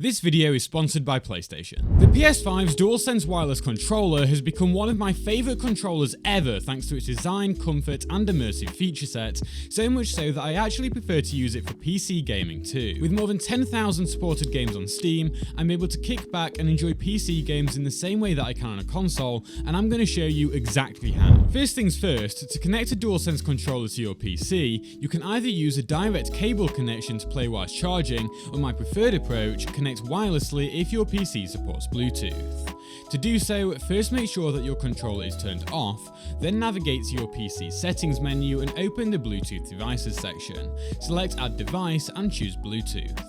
This video is sponsored by PlayStation. The PS5's DualSense wireless controller has become one of my favourite controllers ever thanks to its design, comfort and immersive feature set, so much so that I actually prefer to use it for PC gaming too. With more than 10,000 supported games on Steam, I'm able to kick back and enjoy PC games in the same way that I can on a console, and I'm going to show you exactly how. First things first, to connect a DualSense controller to your PC, you can either use a direct cable connection to play whilst charging, or my preferred approach, connect wirelessly if your PC supports Bluetooth. To do so, first make sure that your controller is turned off, then navigate to your PC settings menu and open the Bluetooth devices section. Select Add Device and choose Bluetooth.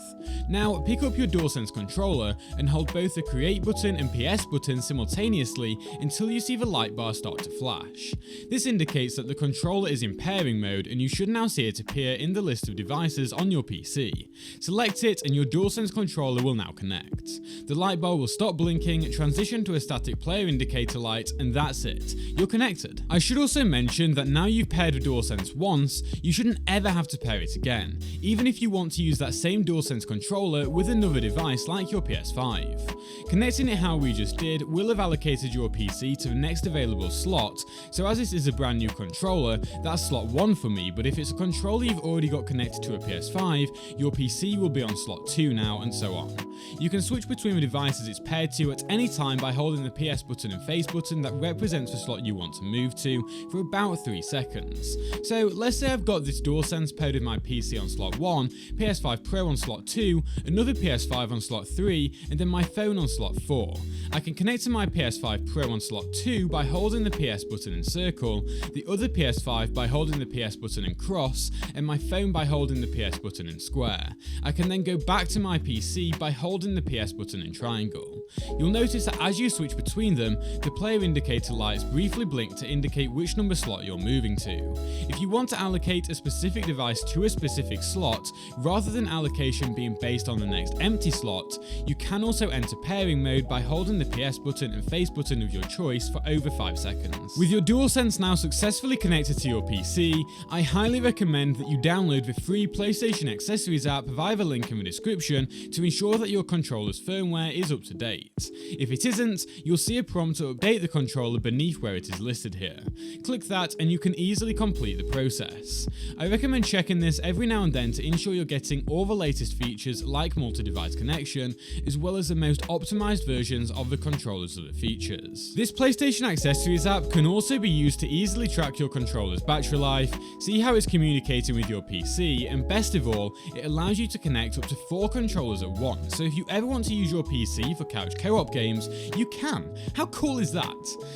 Now pick up your DualSense controller and hold both the Create button and PS button simultaneously until you see the light bar start to flash. This indicates that the controller is in pairing mode and you should now see it appear in the list of devices on your PC. Select it and your DualSense controller will now connect. The light bar will stop blinking, transition to a static player indicator light, and that's it. You're connected. I should also mention that now you've paired with DualSense once, you shouldn't ever have to pair it again, even if you want to use that same DualSense controller with another device like your PS5. Connecting it how we just did will have allocated your PC to the next available slot, so as this is a brand new controller, that's slot 1 for me, but if it's a controller you've already got connected to a PS5, your PC will be on slot 2 now, and so on. You can switch between the devices it's paired to at any time by holding the PS button and face button that represents the slot you want to move to for about 3 seconds. So let's say I've got this DualSense paired with my PC on slot 1, PS5 Pro on slot 2, another PS5 on slot 3, and then my phone on slot 4. I can connect to my PS5 Pro on slot 2 by holding the PS button and circle, the other PS5 by holding the PS button and cross, and my phone by holding the PS button and square. I can then go back to my PC by holding the PS button and triangle. You'll notice that as you switch between them, the player indicator lights briefly blink to indicate which number slot you're moving to. If you want to allocate a specific device to a specific slot, rather than allocation being based on the next empty slot, you can also enter pairing mode by holding the PS button and face button of your choice for over 5 seconds. With your DualSense now successfully connected to your PC, I highly recommend that you download the free PlayStation Accessories app via the link in the description to ensure that your controller's firmware is up to date. If it isn't, you'll see a prompt to update the controller beneath where it is listed here. Click that and you can easily complete the process. I recommend checking this every now and then to ensure you're getting all the latest features like multi-device connection, as well as the most optimized versions of the controller's other features. This PlayStation Accessories app can also be used to easily track your controller's battery life, see how it's communicating with your PC, and best of all, it allows you to connect up to 4 controllers at once, so if you ever want to use your PC for couch co-op games, you can. How cool is that?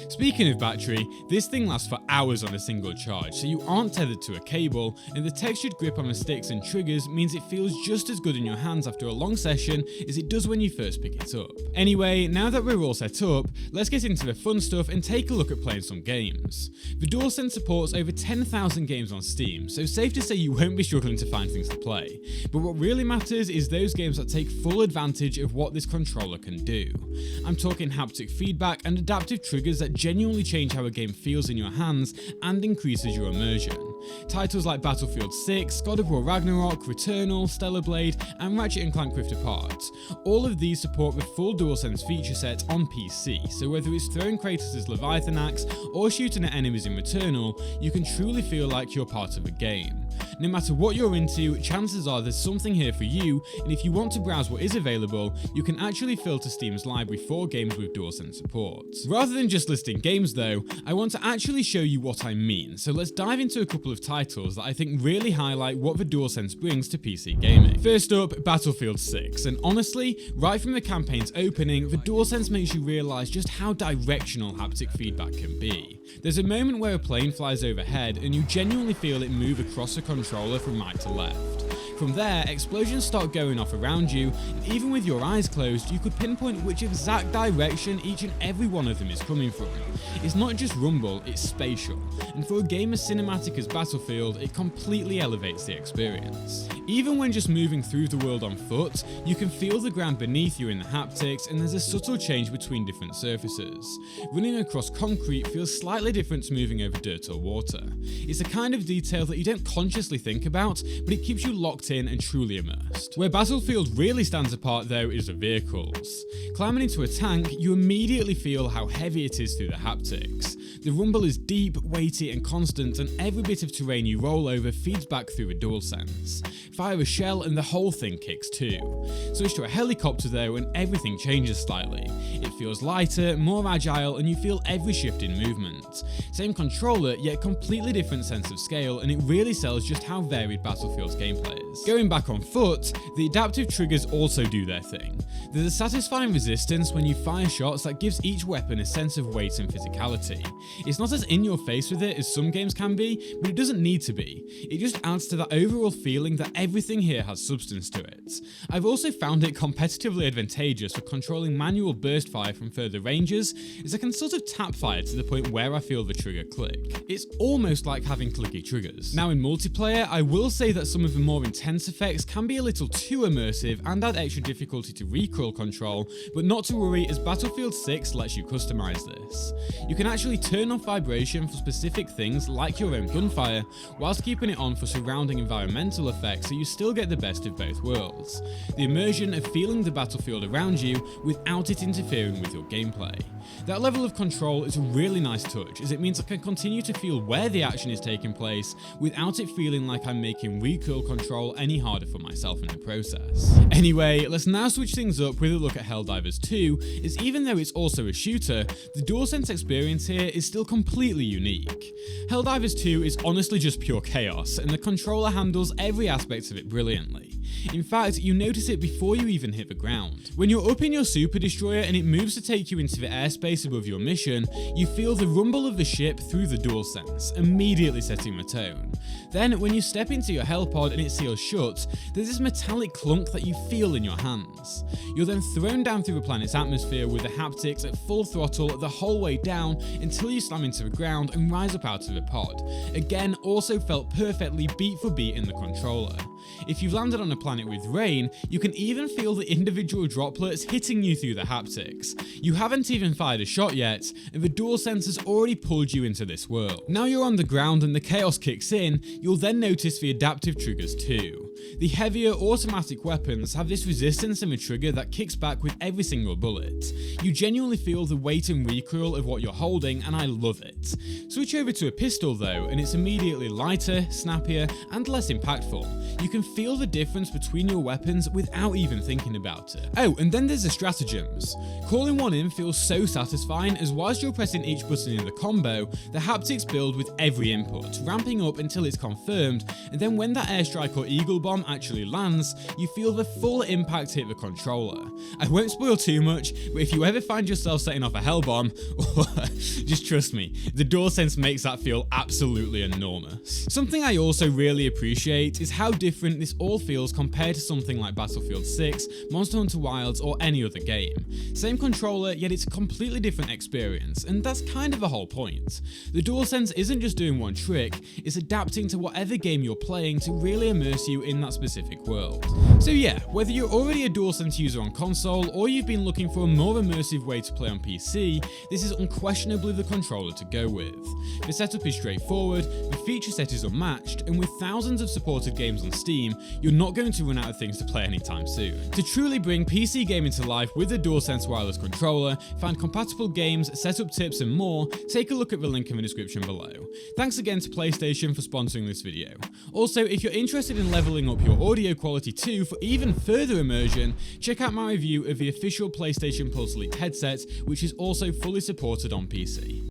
Speaking of battery, this thing lasts for hours on a single charge, so you aren't tethered to a cable, and the textured grip on the sticks and triggers means it feels just as good in your hands after a long session as it does when you first pick it up. Anyway, now that we're all set up, let's get into the fun stuff and take a look at playing some games. The DualSense supports over 10,000 games on Steam, so safe to say you won't be struggling to find things to play. But what really matters is those games that take full advantage of what this controller can do. I'm talking haptic feedback and adaptive triggers that genuinely change how a game feels in your hands and increases your immersion. Titles like Battlefield 6, God of War Ragnarok, Returnal, Stellar Blade, and Ratchet & Clank Rift Apart. All of these support the full DualSense feature set on PC, so whether it's throwing Kratos' Leviathan axe or shooting at enemies in Returnal, you can truly feel like you're part of the game. No matter what you're into, chances are there's something here for you, and if you want to browse what is available, you can actually filter Steam's library for games with DualSense support. Rather than just listing games though, I want to actually show you what I mean, so let's dive into a couple of titles that I think really highlight what the DualSense brings to PC gaming. First up, Battlefield 6, and honestly, right from the campaign's opening, the DualSense makes you realise just how directional haptic feedback can be. There's a moment where a plane flies overhead and you genuinely feel it move across the controller from right to left. From there, explosions start going off around you, and even with your eyes closed, you could pinpoint which exact direction each and every one of them is coming from. It's not just rumble, it's spatial, and for a game as cinematic as Battlefield, it completely elevates the experience. Even when just moving through the world on foot, you can feel the ground beneath you in the haptics, and there's a subtle change between different surfaces. Running across concrete feels slightly different to moving over dirt or water. It's a kind of detail that you don't consciously think about, but it keeps you locked sucked in and truly immersed. Where Battlefield really stands apart though is the vehicles. Climbing into a tank, you immediately feel how heavy it is through the haptics. The rumble is deep, weighty and constant, and every bit of terrain you roll over feeds back through a DualSense. Fire a shell and the whole thing kicks too. Switch to a helicopter though and everything changes slightly. It feels lighter, more agile, and you feel every shift in movement. Same controller, yet completely different sense of scale, and it really sells just how varied Battlefield's gameplay is. Going back on foot, the adaptive triggers also do their thing. There's a satisfying resistance when you fire shots that gives each weapon a sense of weight and physicality. It's not as in your face with it as some games can be, but it doesn't need to be. It just adds to that overall feeling that everything here has substance to it. I've also found it competitively advantageous for controlling manual burst fire from further ranges, as I can sort of tap fire to the point where I feel the trigger click. It's almost like having clicky triggers. Now in multiplayer, I will say that some of the more intense effects can be a little too immersive and add extra difficulty to recoil control, but not to worry as Battlefield 6 lets you customize this. You can actually turn off vibration for specific things like your own gunfire, whilst keeping it on for surrounding environmental effects so you still get the best of both worlds. The immersion of feeling the battlefield around you without it interfering with your gameplay. That level of control is a really nice touch, as it means I can continue to feel where the action is taking place without it feeling like I'm making recoil control any harder for myself in the process. Anyway, let's now switch things up with a look at Helldivers 2, as even though it's also a shooter, the DualSense experience here is still completely unique. Helldivers 2 is honestly just pure chaos, and the controller handles every aspect of it brilliantly. In fact, you notice it before you even hit the ground. When you're up in your super destroyer and it moves to take you into the airspace above your mission, you feel the rumble of the ship through the DualSense, immediately setting the tone. Then, when you step into your helipod and it seals shut, there's this metallic clunk that you feel in your hands. You're then thrown down through the planet's atmosphere with the haptics at full throttle the whole way down until you slam into the ground and rise up out of the pod. Again, also felt perfectly beat for beat in the controller. If you've landed on a planet with rain, you can even feel the individual droplets hitting you through the haptics. You haven't even fired a shot yet, and the DualSense has already pulled you into this world. Now you're on the ground and the chaos kicks in, you'll then notice the adaptive triggers too. The heavier automatic weapons have this resistance in the trigger that kicks back with every single bullet. You genuinely feel the weight and recoil of what you're holding, and I love it. Switch over to a pistol though, and it's immediately lighter, snappier, and less impactful. You can feel the difference between your weapons without even thinking about it. Oh, and then there's the stratagems. Calling one in feels so satisfying, as whilst you're pressing each button in the combo, the haptics build with every input, ramping up until it's confirmed, and then when that airstrike or eagle bomb actually lands, you feel the full impact hit the controller. I won't spoil too much, but if you ever find yourself setting off a hell bomb, just trust me, the DualSense makes that feel absolutely enormous. Something I also really appreciate is how different this all feels compared to something like Battlefield 6, Monster Hunter Wilds, or any other game. Same controller, yet it's a completely different experience, and that's kind of the whole point. The DualSense isn't just doing one trick, it's adapting to whatever game you're playing to really immerse you in that specific world. So yeah, whether you're already a DualSense user on console, or you've been looking for a more immersive way to play on PC, this is unquestionably the controller to go with. The setup is straightforward, the feature set is unmatched, and with thousands of supported games on Steam, you're not going to run out of things to play anytime soon. To truly bring PC gaming to life with the DualSense wireless controller, find compatible games, setup tips and more, take a look at the link in the description below. Thanks again to PlayStation for sponsoring this video. Also, if you're interested in leveling up your audio quality too for even further immersion, check out my review of the official PlayStation Pulse Elite headset, which is also fully supported on PC.